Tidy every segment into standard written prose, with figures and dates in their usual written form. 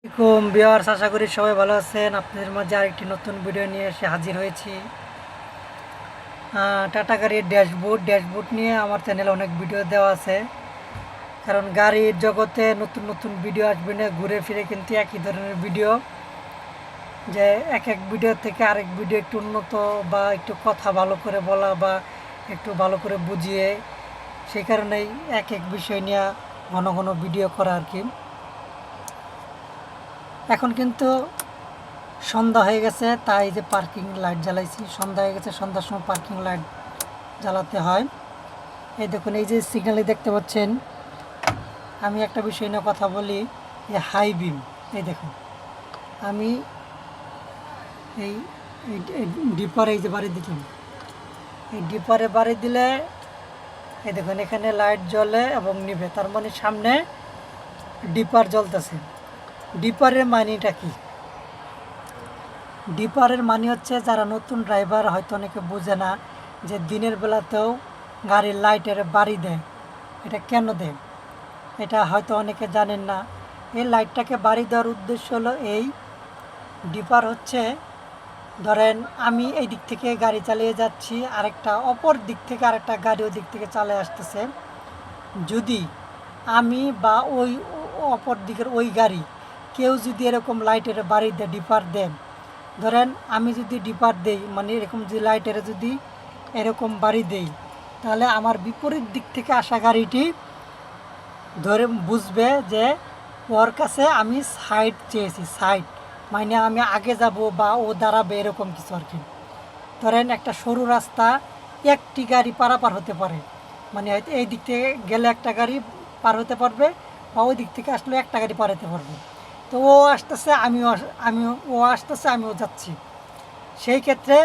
Viewers, আশা করি সবাই ভালো আছেন। আপনাদের মাঝে আরেকটি নতুন ভিডিও নিয়ে এসে হাজির হয়েছি। টাটা গাড়ির ড্যাশবোর্ড নিয়ে আমার চ্যানেলে অনেক ভিডিও দেওয়া আছে। কারণ গাড়ির জগতে নতুন নতুন ভিডিও আসবে না, ঘুরে ফিরে কিন্তু একই ধরনের ভিডিও, যে এক এক ভিডিও থেকে আরেক ভিডিও একটু উন্নত বা একটু কথা ভালো করে বলা বা একটু ভালো করে বুঝিয়ে, সেই কারণেই এক এক বিষয় নিয়ে ঘন ঘন ভিডিও করা আর কি। এখন কিন্তু সন্ধ্যা হয়ে গেছে, তাই যে পার্কিং লাইট জ্বালাইছি। সন্ধ্যা হয়ে গেছে, সন্ধ্যার সময় পার্কিং লাইট জ্বালাতে হয়। এই দেখুন, এই যে সিগন্যালে দেখতে পাচ্ছেন। আমি একটা বিষয় নিয়ে কথা বলি, যে হাই বিম। এই দেখুন, আমি এই ডিপারে এই যে বাড়ি দিলাম, এই ডিপারে বাড়ি দিলে এই দেখুন এখানে লাইট জ্বলে এবং নিভে, তার মানে সামনে ডিপার জ্বলতেছে। ডিপারের মানেটা কি? ডিপারের মানে হচ্ছে, যারা নতুন ড্রাইভার হয়তো অনেকে বোঝে না যে দিনের বেলাতেও গাড়ির লাইটের বাড়ি দেয়। এটা কেন দেয় এটা হয়তো অনেকে জানেন না। এই লাইটটাকে বাড়ি দেওয়ার উদ্দেশ্য হলো এই, ডিপার হচ্ছে, ধরেন আমি এই দিক থেকে গাড়ি চালিয়ে যাচ্ছি, আরেকটা অপর দিক থেকে আরেকটা গাড়ি ওই দিক থেকে চালিয়ে আসতেছে। যদি আমি বা ওই অপর দিকের ওই গাড়ি কেউ যদি এরকম লাইটের বাড়ি দেয়, ডিপার দেন, ধরেন আমি যদি ডিপার দেই, মানে এরকম যে লাইটের যদি এরকম বাড়ি দেই, তাহলে আমার বিপরীত দিক থেকে আসা গাড়িটি ধরে বুঝবে যে ওর কাছে আমি সাইড চেয়েছি। সাইড মানে আমি আগে যাব বা ও দাঁড়াবে, এরকম কিছু আর কি। ধরেন একটা সরু রাস্তা, একটি গাড়ি পারাপার হতে পারে, মানে হয়তো এই দিক থেকে গেলে একটা গাড়ি পার হতে পারবে, বা ওই দিক থেকে আসলে একটা গাড়ি পার হতে পারবে। তো ও আসতেছে, ও আসতেছে, আমিও যাচ্ছি। সেই ক্ষেত্রে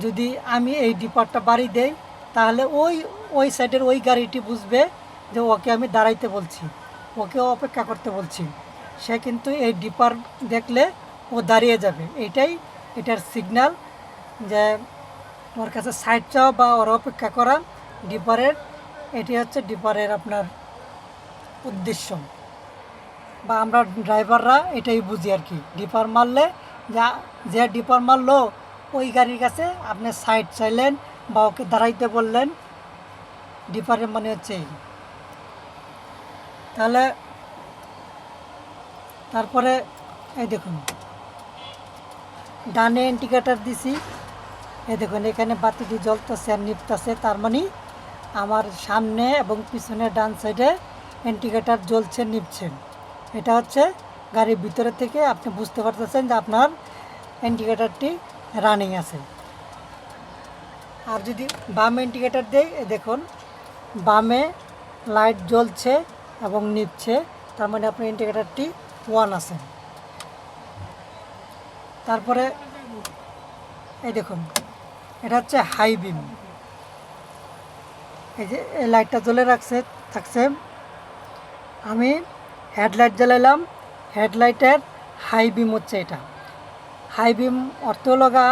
যদি আমি এই ডিপারটা বাড়ি দেই, তাহলে ওই ওই সাইডের ওই গাড়িটি বুঝবে যে ওকে আমি দাঁড়াইতে বলছি, ওকে অপেক্ষা করতে বলছি। সে কিন্তু এই ডিপার দেখলে ও দাঁড়িয়ে যাবে। এটার সিগন্যাল, যে ওর কাছে সাইড চাও বা ওর অপেক্ষা করা ডিপারের। এটি হচ্ছে ডিপারের আপনার উদ্দেশ্য, বা আমরা ড্রাইভাররা এটাই বুঝি আর কি। ডিপার মারলে, যে ডিপার মারলো ওই গাড়ির কাছে আপনি সাইড চাইলেন বা ওকে দাঁড়াইতে বললেন, ডিপারের মানে হচ্ছে এই। তাহলে তারপরে এই দেখুন, ডানে ইন্ডিকেটার দিছি, এই দেখুন এখানে বাতিটি জ্বলতেছে আর নিপতেছে, তার মানে আমার সামনে এবং পিছনে ডান সাইডে ইন্ডিকেটার জ্বলছে, নিপছে। এটা হচ্ছে গাড়ির ভিতরে থেকে আপনি বুঝতে পারতেছেন যে আপনার ইন্ডিকেটারটি রানিং আছে। আর যদি বামে ইন্ডিকেটার দেই, দেখুন বামে লাইট জ্বলছে এবং নিপছে, তার মানে আপনার ইন্ডিকেটারটি ওয়ান আছে। তারপরে এই দেখুন, এটা হচ্ছে হাই বিম। এই যে এই লাইটটা জ্বলে থাকছে, আমি হেডলাইট জ্বালাইলাম, হেডলাইটের হাই বিম হচ্ছে এটা। হাই বিম অর্থ লগা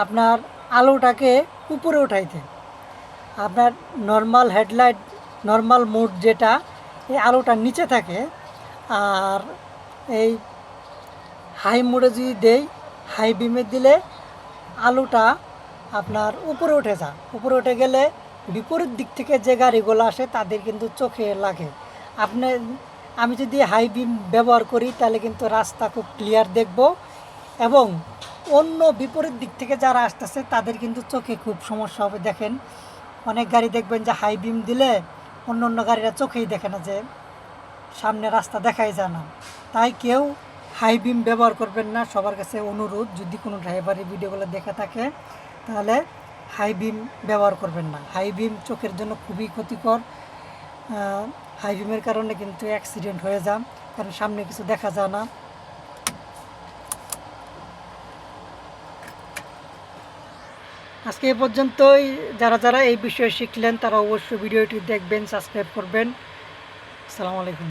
আপনার আলোটাকে উপরে উঠাইতে। আপনার নর্মাল হেডলাইট, নর্মাল মোড যেটা, এই আলোটা নিচে থাকে। আর এই হাই মোডে যদি দেই, হাই বিমে দিলে আলোটা আপনার উপরে উঠে যায়। উপরে উঠে গেলে বিপরীত দিক থেকে যে গাড়িগুলো আসে তাদের কিন্তু চোখে লাগে। আমি যদি হাই বিম ব্যবহার করি, তাহলে কিন্তু রাস্তা খুব ক্লিয়ার দেখব, এবং অন্য বিপরীত দিক থেকে যারা আসতেছে তাদের কিন্তু চোখে খুব সমস্যা হবে। দেখেন, অনেক গাড়ি দেখবেন যে হাই বিম দিলে অন্য অন্য গাড়িরা চোখেই দেখে না, যে সামনে রাস্তা দেখাই যায় না। তাই কেউ হাই বিম ব্যবহার করবেন না। সবার কাছে অনুরোধ, যদি কোনো ড্রাইভারের ভিডিওগুলো দেখে থাকে, তাহলে হাই বিম ব্যবহার করবেন না। হাই বিম চোখের জন্য খুবই ক্ষতিকর। হাই বিমের কারণে কিন্তু অ্যাক্সিডেন্ট হয়ে যায়, কারণ সামনে কিছু দেখা যায় না। আজকে এ পর্যন্তই। যারা যারা এই বিষয়ে শিখলেন তারা অবশ্যই ভিডিওটি দেখবেন, সাবস্ক্রাইব করবেন। আসসালামু আলাইকুম।